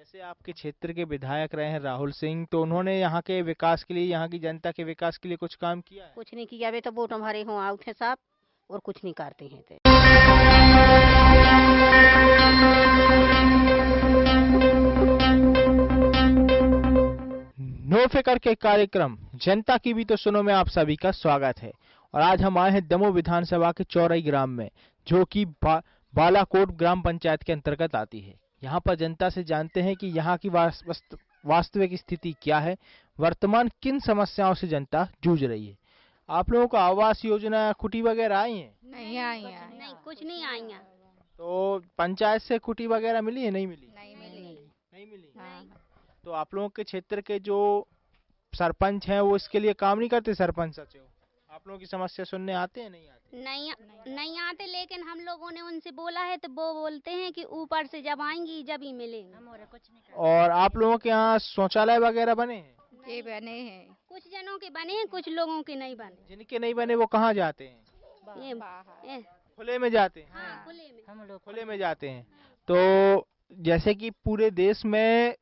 जैसे आपके क्षेत्र के विधायक रहे हैं राहुल सिंह, तो उन्होंने यहाँ के विकास के लिए, यहाँ की जनता के विकास के लिए कुछ काम किया है? कुछ नहीं किया। वे तो वोट हमारे हो आउट है साहब और कुछ नहीं करते हैं ते। नो फिकर के कार्यक्रम जनता की भी तो सुनो में आप सभी का स्वागत है। और आज हम आए हैं दमोह विधानसभा के चौरई ग्राम में, जो कि बालाकोट ग्राम पंचायत के अंतर्गत आती है। यहाँ पर जनता से जानते हैं कि यहाँ की वास्तविक स्थिति क्या है, वर्तमान किन समस्याओं से जनता जूझ रही है। आप लोगों को आवास योजना, कुटी वगैरह आई है? नहीं आई है। नहीं, कुछ नहीं आई है। तो पंचायत से कुटी वगैरह मिली है? नहीं मिली। नहीं मिली। नहीं मिली। हाँ। तो आप लोगों के क्षेत्र के जो सरपंच हैं वो इसके लिए काम नहीं करते? सरपंच सचिव आप लोगों की समस्या सुनने आते हैं? नहीं आते? नहीं आते, लेकिन हम लोगों ने उनसे बोला है तो वो बोलते हैं कि ऊपर से जब आएंगी जब ही मिलेंगे। कुछ नहीं और आप लोगों के यहाँ शौचालय वगैरह बने हैं? ये बने हैं। कुछ जनों के बने हैं, कुछ लोगों के नहीं बने। जिनके नहीं बने वो कहाँ जाते हैं? ये खुले में जाते हैं? हाँ, खुले में। हम लोग खुले में जाते हैं। तो जैसे कि पूरे देश में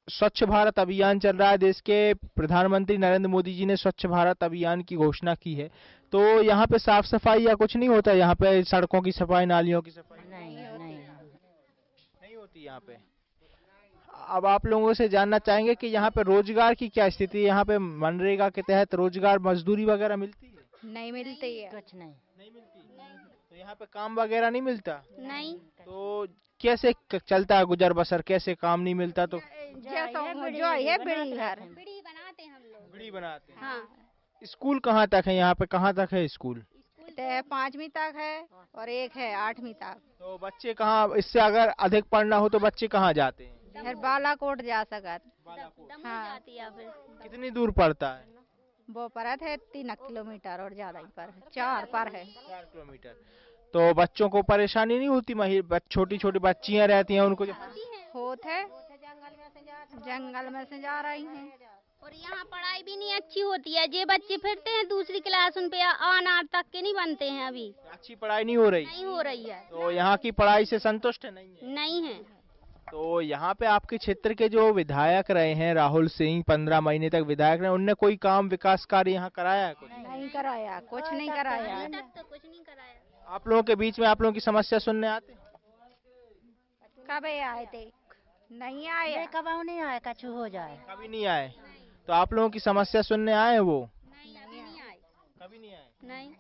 स्वच्छ भारत अभियान चल रहा है, देश के प्रधानमंत्री नरेंद्र मोदी जी ने स्वच्छ भारत अभियान की घोषणा की है, तो यहाँ पे साफ सफाई या कुछ नहीं होता? यहाँ पे सड़कों की सफाई, नालियों की सफाई नहीं होती यहाँ पे। अब आप लोगों से जानना चाहेंगे कि यहाँ पे रोजगार की क्या स्थिति है। यहाँ पे मनरेगा के तहत रोजगार, मजदूरी वगैरह मिलती है? नहीं मिलती है। कुछ नहीं मिलती। तो यहाँ पे काम वगैरह नहीं मिलता? नहीं। तो कैसे चलता है गुजर बसर? कैसे काम नहीं मिलता तो? जो है बड़ी घर बीड़ी बनाते हैं हम लोग। बीड़ी बनाते हैं। हाँ। स्कूल कहाँ तक है यहाँ पे? कहाँ तक है स्कूल? 5वीं तक है और एक है 8वीं तक। तो बच्चे कहाँ, इससे अगर अधिक पढ़ना हो तो बच्चे कहाँ जाते हैं? फिर बालाकोट जा सकत। दमोह हाँ। जाती है फिर। कितनी दूर पड़ता है? वो परत है 3 किलोमीटर और ज्यादा ही पर है, 4 पर है। 4 किलोमीटर। तो बच्चों को परेशानी नहीं होती? छोटी छोटी बच्चियां रहती हैं, उनको होत है, जंगल में से जा रही हैं। और यहाँ पढ़ाई भी नहीं अच्छी होती है। ये बच्चे फिरते हैं दूसरी क्लास, उन पे अनार तक के नहीं बनते हैं। अभी अच्छी पढ़ाई नहीं हो रही? नहीं हो रही है। तो यहाँ की पढ़ाई से संतुष्ट है? नहीं है। तो यहाँ पे आपके क्षेत्र के जो विधायक रहे हैं राहुल सिंह, 15 महीने तक विधायक रहे, उनने कोई काम विकास कार्य यहाँ कराया है? कुछ नहीं कराया, कुछ नहीं कराया। अभी तक तो कुछ नहीं कराया। आप लोगों के बीच में आप लोगों की समस्या सुनने आते? कब आए थे? नहीं आए। कब नहीं आए, कछु हो जाए। कभी नहीं आए। तो आप लोगों की समस्या सुनने आए वो? नहीं, अभी नहीं आए। कभी नहीं आए। नहीं।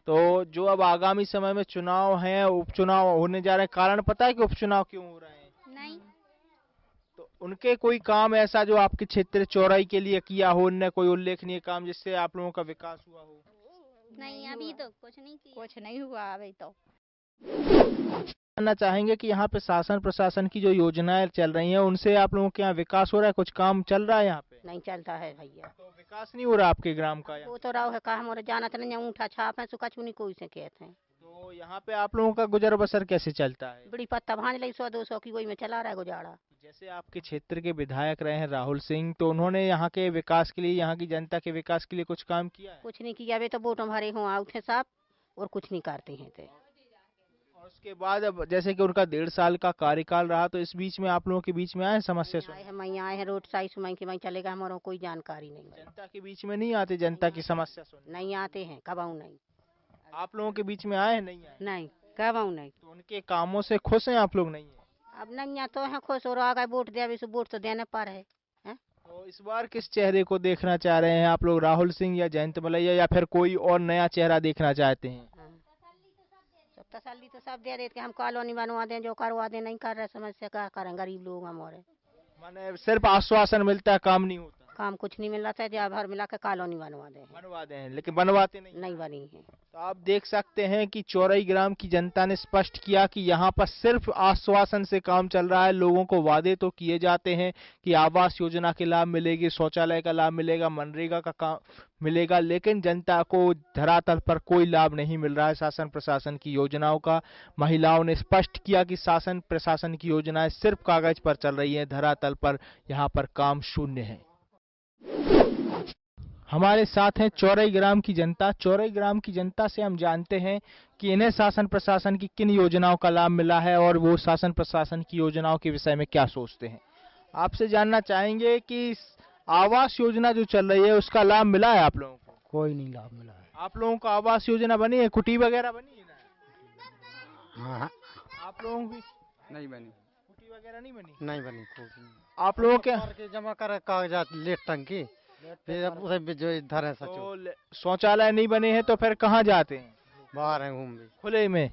तो जो अब आगामी समय में चुनाव है, उपचुनाव होने जा रहे हैं, कारण पता है कि उपचुनाव क्यों हो रहे हैं? नहीं। तो उनके कोई काम ऐसा जो आपके क्षेत्र चौराई के लिए किया हो, उनने कोई उल्लेखनीय काम जिससे आप लोगों का विकास हुआ हो? नहीं, अभी तो कुछ नहीं किया। कुछ नहीं हुआ अभी तो। जानना चाहेंगे कि यहाँ पे शासन प्रशासन की जो योजनाएं चल रही हैं उनसे आप लोगों के यहाँ विकास हो रहा है? कुछ काम चल रहा है यहाँ पे? नहीं चलता है भैया। तो विकास नहीं हो रहा आपके ग्राम का? वो तो रहो है का हमारे जाना तो नहीं, ऊँठा छाप है, सुखा चुनी कोई से कहते हैं। तो यहाँ पे आप लोगों का गुजर बसर कैसे चलता है? बड़ी पत्ता भांज ली 100-200 की, वही में चला रहा है गुजारा। जैसे आपके क्षेत्र के विधायक रहे हैं राहुल सिंह, तो उन्होंने यहाँ के विकास के लिए, यहाँ की जनता के विकास के लिए कुछ काम किया है? कुछ नहीं किया। वे तो वोट हमारे हो आउट है साहब और कुछ नहीं करते हैं ते। और उसके बाद अब जैसे कि उनका 1.5 साल का कार्यकाल रहा, तो इस बीच में आप लोगों के बीच में आए समस्या सुन? आए हैं, मैं आए हैं रोड साइड सुमाई के, मैं चलेगा, हमारा कोई जानकारी नहीं है। जनता के बीच में नहीं आते जनता की समस्या सुन? नहीं आते हैं, कब आऊँ नहीं। आप लोगों के बीच में आए? नहीं आए। नहीं, कब आऊँ नहीं। तो उनके कामों से खुश हैं आप लोग? नहीं है। अब नहीं तो है खुश हो रहा है, वोट दे, अभी से वोट तो देने पर है। तो इस बार किस चेहरे को देखना चाह रहे हैं आप लोग? राहुल सिंह या जयंत मलैया, या फिर कोई और नया चेहरा देखना चाहते हैं? सब तसल्ली तो सब दे देते, हम कॉलोनी बनवा दें, जो करवा दें, नहीं कर रहे, समस्या क्या करें, गरीब लोग हमारे। माने सिर्फ आश्वासन मिलता है, काम नहीं होता? काम कुछ नहीं मिल रहा था, जब भर मिला के कॉलोनी बनवा दें, लेकिन बनवाते नहीं बनी है। तो आप देख सकते हैं कि चौरई ग्राम की जनता ने स्पष्ट किया कि यहाँ पर सिर्फ आश्वासन से काम चल रहा है। लोगों को वादे तो किए जाते हैं कि आवास योजना के लाभ मिलेगी, शौचालय का लाभ मिलेगा, मनरेगा का काम मिलेगा, लेकिन जनता को धरातल पर कोई लाभ नहीं मिल रहा है शासन प्रशासन की योजनाओं का। महिलाओं ने स्पष्ट किया कि शासन प्रशासन की योजनाएं सिर्फ कागज पर चल रही है, धरातल पर यहाँ पर काम शून्य है। हमारे साथ हैं चौरई ग्राम की जनता। चौरई ग्राम की जनता से हम जानते हैं कि इन्हें शासन प्रशासन की किन योजनाओं का लाभ मिला है और वो शासन प्रशासन की योजनाओं के विषय में क्या सोचते हैं। आपसे जानना चाहेंगे कि इस आवास योजना जो चल रही है उसका लाभ मिला है आप लोगों को? कोई नहीं लाभ मिला है। आप लोगों को आवास योजना बनी है, कुटी वगैरह बनी है ना? हाँ आप लोगों की नहीं बनी, कुटी वगैरह नहीं बनी? नहीं बनी कोई। आप लोगों के जमा कर कागजात लेट टंकी, फिर अब उसे भी जो इधर है सचो तो शौचालय नहीं बने हैं तो फिर कहाँ जाते हैं? बाहर है घूम भी। खुले में।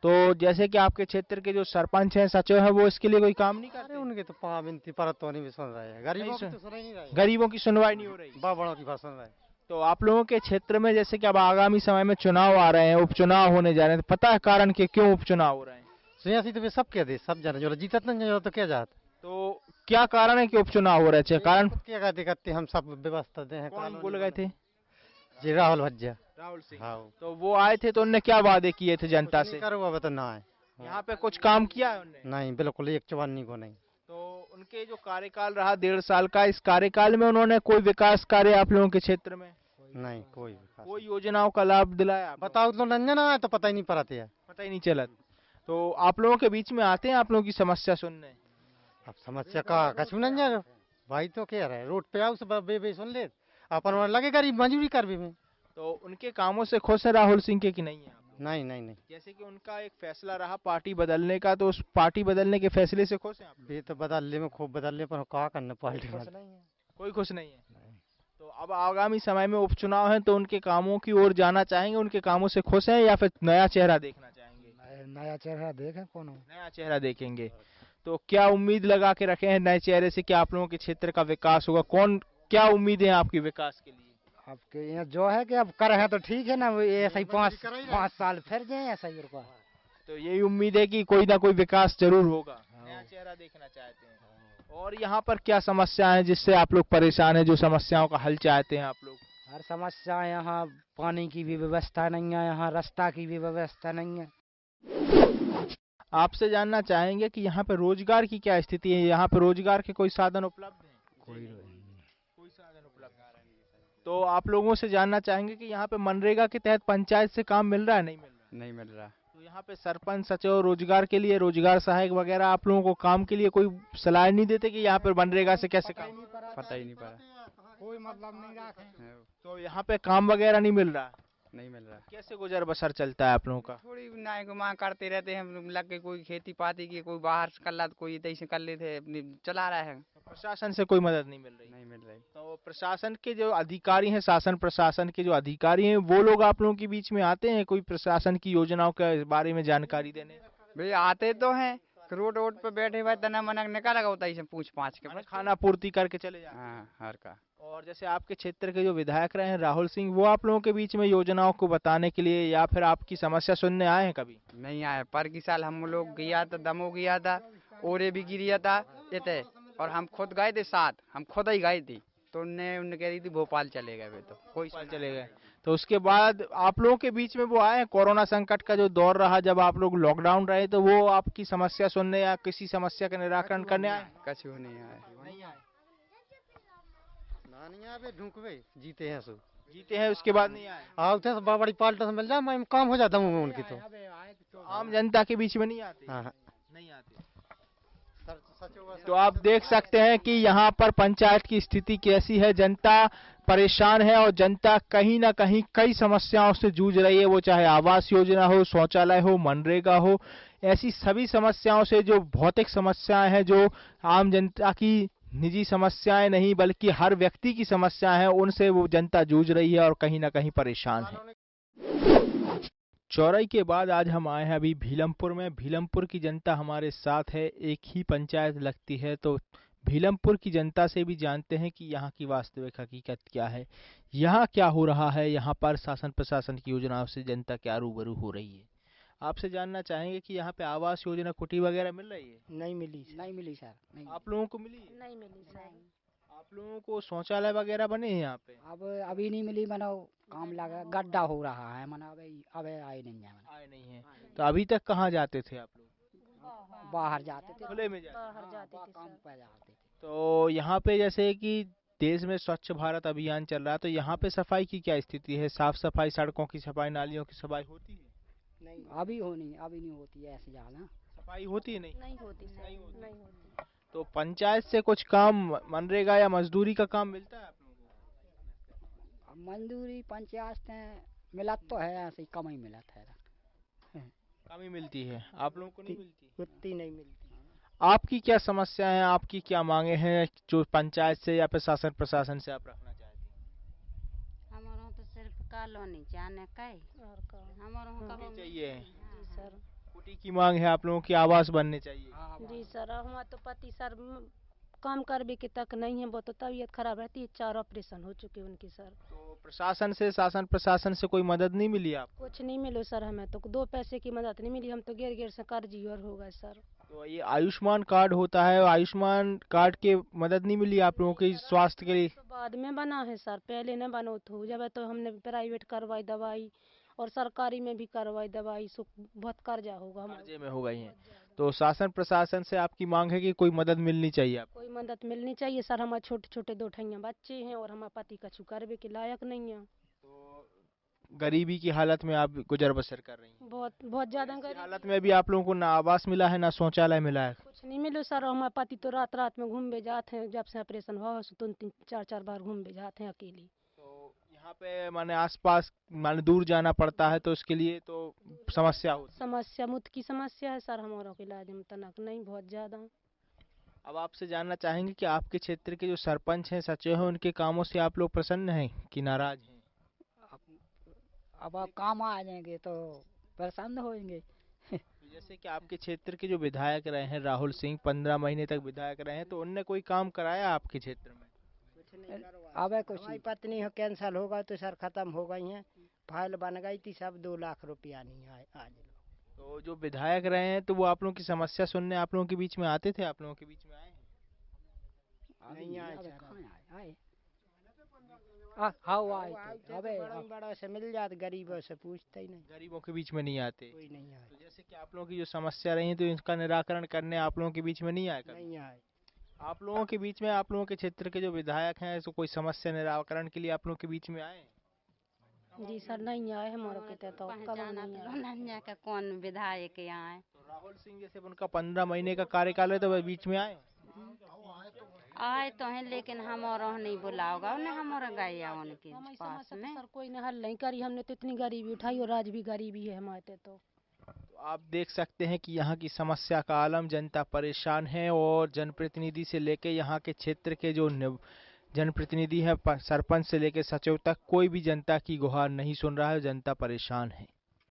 तो जैसे कि आपके क्षेत्र के जो सरपंच हैं, सचिव हैं, वो इसके लिए कोई काम नहीं अरे करते? उनके तो पा बिनती पर तो नहीं भी सुन रहे हैं, गरीबों की नहीं तो सुन ही नहीं रहे, गरीबों की सुनवाई नहीं हो रही। बड़ों की बात सुन रहे हैं। तो आप लोगों के क्षेत्र में जैसे कि अब आगामी समय में चुनाव आ रहे हैं, उपचुनाव होने जा रहे हैं, तो पता है कारण कि क्यों उपचुनाव हो रहे हैं? सियासी तो वे सब कह दे, सब जाने जो जीतत नहीं जो तो क्या जात। तो क्या कारण है कि उपचुनाव हो रहे हैं? कारण क्या कहते करते हम सब व्यवस्था दे हैं। कौन बोल गए थे? जी राहुल भज्जा। राहुल सिंह। हाँ तो वो आए थे तो उनने क्या वादे किए थे जनता से? करो अब तो ना है, यहाँ पे कुछ काम किया है उनने? नहीं बिल्कुल एक चवानी को नहीं। तो उनके जो कार्यकाल रहा 1.5 साल का, इस कार्यकाल में उन्होंने कोई विकास कार्य आप लोगों के क्षेत्र में, नहीं कोई विकास। कोई योजनाओं का लाभ दिलाया आप लोगों बताओ तो नंजन आए तो पता ही नहीं पड़ते है। को? पता ही नहीं चला। तो आप लोगों के बीच में आते हैं आप लोगों की समस्या सुनने? अब समस्या का कछु नंजन भाई तो कह रहे रोड पे आओ सब बे सुन ले अपन वहाँ लगे गरीब मजदूरी कर भी में। तो उनके कामों से खुश है राहुल सिंह के कि नहीं है? नहीं नहीं नहीं जैसे कि उनका एक फैसला रहा पार्टी बदलने का, तो उस पार्टी बदलने के फैसले से खुश हैं आप? ये तो बदलने में खूब बदलने पर कहा करना पार्टी में कोई खुश नहीं है। तो अब आगामी समय में उपचुनाव है तो उनके कामों की ओर जाना चाहेंगे, उनके कामों से खुश हैं या फिर नया चेहरा देखना चाहेंगे? नया चेहरा देखे कौन नया चेहरा देखेंगे। तो क्या उम्मीद लगा के रखे हैं नए चेहरे से कि आप लोगों के क्षेत्र का विकास होगा? क्या उम्मीद है आपकी विकास के लिए? आपके यहाँ जो है कि अब कर है तो ठीक है ना, वो ऐसा ही 5 साल फिर जाए ऐसा ही रुका। तो यही उम्मीद है कि कोई ना कोई विकास जरूर होगा, नया चेहरा देखना चाहते हैं। और यहाँ पर क्या समस्या है जिससे आप लोग परेशान हैं, जो समस्याओं का हल चाहते हैं आप लोग? हर समस्या यहाँ पानी की भी व्यवस्था नहीं है, यहाँ रास्ता की भी व्यवस्था नहीं है। आपसे जानना चाहेंगे कि यहाँ पे रोजगार की क्या स्थिति है? यहाँ पे रोजगार के कोई साधन उपलब्ध हैं? कोई साधन उपलब्ध नहीं। तो आप लोगों से जानना चाहेंगे कि यहाँ पे मनरेगा के तहत पंचायत से काम मिल रहा है, नहीं मिल रहा? नहीं मिल रहा। तो यहाँ पे सरपंच सचिव रोजगार के लिए, रोजगार सहायक वगैरह आप लोगों को काम के लिए कोई सलाह नहीं देते कि यहाँ पे मनरेगा से कैसे काम? पता ही नहीं पड़ा, कोई मतलब नहीं रखे। तो यहाँ पे काम वगैरह नहीं मिल रहा? नहीं मिल रहा। कैसे गुजर बसर चलता है आप लोगों का? थोड़ी नाय को माँ करते रहते हैं, हम लग के कोई खेती पाती की, कोई बाहर से कर ला तो कोई इधर से कर लेते, अपनी चला रहा है। प्रशासन से कोई मदद नहीं मिल रही? नहीं मिल रही। तो प्रशासन के जो अधिकारी हैं, शासन प्रशासन के जो अधिकारी हैं, वो लोग आप लोगों के बीच में आते हैं कोई प्रशासन की योजनाओं के बारे में जानकारी देने? भैया आते तो हैं, रोड पे बैठे हुए तना मना निकाला होता है, पूछ पाछ के बस। खाना पूर्ति करके चले जाते हैं। हाँ हर का। और जैसे आपके क्षेत्र के जो विधायक रहे हैं राहुल सिंह, वो आप लोगों के बीच में योजनाओं को बताने के लिए या फिर आपकी समस्या सुनने आए हैं कभी? नहीं आए। पर की साल हम लोग गया था, दमो गया था, ओरे भी गिरिया था ये, और हम खुद गए थे साथ, हम खुद ही गए थे। तो उन्हें कह रही थी भोपाल चले गए, वे तो कोई चले गए। तो उसके बाद आप लोगों के बीच में वो आए, कोरोना संकट का जो दौर रहा, जब आप लोग लॉकडाउन रहे, तो वो आपकी समस्या सुनने या किसी समस्या का निराकरण करने आए? कछु नहीं आए। ढूंढवे जीते हैं सो जीते हैं, उसके बाद नहीं आए? आते हैं तो बड़ी पार्टी से मिल जाए, मैं काम हो जाता हूँ उनकी। तो आम जनता के बीच में नहीं आते? हाँ नहीं आते। तो आप देख सकते हैं कि यहाँ पर पंचायत की स्थिति कैसी है। जनता परेशान है और जनता कहीं ना कहीं कई समस्याओं से जूझ रही है, वो चाहे आवास योजना हो, शौचालय हो, मनरेगा हो, ऐसी सभी समस्याओं से, जो भौतिक समस्याएं हैं, जो आम जनता की निजी समस्याएं नहीं बल्कि हर व्यक्ति की समस्या है, उनसे वो जनता जूझ रही है और कहीं ना कहीं परेशान है। चौराई के बाद आज हम आए हैं अभी भीलमपुर में। भीलमपुर की जनता हमारे साथ है, एक ही पंचायत लगती है, तो भीलमपुर की जनता से भी जानते हैं कि यहाँ की वास्तविक हकीकत क्या है, यहाँ क्या हो रहा है, यहाँ पर शासन प्रशासन की योजनाओं से जनता क्या रूबरू हो रही है। आपसे जानना चाहेंगे कि यहाँ पे आवास योजना, कुटी वगैरह मिल रही है? नहीं मिली सर। नहीं। आप लोगों को मिली? नहीं मिली सर। आप लोगों को शौचालय वगैरह बने हैं यहाँ पे? अब अभी नहीं मिली, मना काम लगा, गड्ढा हो रहा है, मना अब आए नहीं है। आए नहीं है। तो अभी तक कहाँ जाते थे आप लोग? बाहर जाते थे, खुले में बाहर जाते थे काम सर। पे जाते थे। तो यहाँ पे जैसे कि देश में स्वच्छ भारत अभियान चल रहा है, तो यहाँ पे सफाई की क्या स्थिति है? साफ सफाई, सड़कों की सफाई, नालियों की सफाई होती है? नहीं अभी नहीं होती है ऐसे ज्यादा। सफाई होती है? नहीं नहीं होती सर, नहीं होती। तो पंचायत से कुछ काम, मनरेगा या मजदूरी का काम मिलता है आप लोगों को? मजदूरी पंचायत से मिला तो है, ऐसे ही कम ही मिला था। कम ही मिलती है, आप लोगों को नहीं मिलती? उतनी नहीं मिलती। आपकी क्या समस्या है, आपकी क्या मांगे हैं जो पंचायत से या फिर शासन प्रशासन से आप रखना चाहते हैं? हमारा तो सिर्फ कॉलोनी जाने का ही और हमारा कुटी चाहिए। जी सर। कुटी की मांग है आप लोगों की, आवास बनने चाहिए। जी सर, हमारा तो पति सर काम करने के तक नहीं है, वो तो तबीयत खराब रहती है, 4 ऑपरेशन हो चुके उनकी सर। तो प्रशासन से, शासन प्रशासन से कोई मदद नहीं मिली आपको? कुछ नहीं मिलो सर, हमें तो 2 पैसे की मदद नहीं मिली, हम तो गिर गिर से कर्जी और हो गए सर। तो ये आयुष्मान कार्ड होता है, आयुष्मान कार्ड के मदद नहीं मिली आप लोगों की स्वास्थ्य के लिए? तो बाद में बना है सर, पहले न बनो तो जब तो हमने प्राइवेट करवाई दवाई और सरकारी में भी करवाई दवाई, सो बहुत कर्जा होगा हमारे। कर्जे में हो गई हैं। तो शासन प्रशासन से आपकी मांग है कि कोई मदद मिलनी चाहिए आपको? कोई मदद मिलनी चाहिए सर, हमारे छोटे छोटे 2 ठैया बच्चे हैं और हमारे पति कछु करवे के लायक नहीं है। तो गरीबी की हालत में आप गुजर बसर कर रही हैं? बहुत बहुत ज्यादा इस गरीब। हालत में भी आप लोगों को ना आवास मिला है ना शौचालय मिला है? कुछ नहीं मिलो सर, हमारे पति तो रात रात में घूम जाते हैं, जब से ऑपरेशन हुआ सो 3-4 बार घूम जाते हैं अकेले। तो यहाँ पे माने आसपास माने दूर जाना पड़ता है, तो इसके लिए तो समस्या होती है। समस्या मुद की समस्या है सर, हमारा के इलाज में तनक नहीं बहुत ज्यादा। अब आपसे जानना चाहेंगे कि आपके क्षेत्र के जो सरपंच हैं, सचिव हैं, उनके कामों से आप लोग प्रसन्न हैं कि नाराज हैं? अब आप काम आ जाएंगे तो परेशान होंगे। जैसे कि आपके क्षेत्र के जो विधायक रहे हैं राहुल सिंह, 15 महीने तक विधायक रहे हैं, तो उनने कोई काम कराया आपके क्षेत्र में? अब कुछ हमारी पत्नी हो कैंसल होगा तो सर खत्म हो गई है, फाइल बन गई थी, सब 2 लाख रुपया नहीं आए आज। तो जो विधायक रहे हैं तो वो आप लोगों की समस्या सुनने आप लोगों के बीच में आते थे? आप लोगों के बीच में आए हैं? नहीं आए अब सर। कहाँ आए? हाँ आए थे। अबे बड़ा से मिल जाते, गरीबों से पूछते ही नहीं, गरीबों के बीच में नहीं आते? कोई नहीं आए। तो जैसे कि आप लोगों की जो समस्या रही है, तो इसका निराकरण करने आप लोगों के बीच में नहीं आए कभी? नहीं आए। आप लोगों के बीच में, आप लोगों के क्षेत्र के जो विधायक हैं, तो कोई समस्या निराकरण के लिए आप लोगों के बीच में आए? जी सर, नहीं आए हमारे के तो कब नहीं आए। का कौन विधायक यहाँ है? तो राहुल सिंह जैसे उनका 15 महीने का कार्यकाल है, तो वह बीच में आए? आए तो हैं लेकिन हमारा नहीं बुला होगा, उन्हें हमारा गया उनके हमारी पास समस्या में। तो सर कोई ने हल नहीं करी, हमने तो इतनी गरीबी उठाई और आज भी गरीबी है हमारे तो। आप देख सकते हैं कि यहाँ की समस्या का आलम, जनता परेशान है और जनप्रतिनिधि से लेके यहाँ के क्षेत्र के जो जनप्रतिनिधि हैं, सरपंच से लेके सचिव तक, कोई भी जनता की गुहार नहीं सुन रहा है, जनता परेशान है।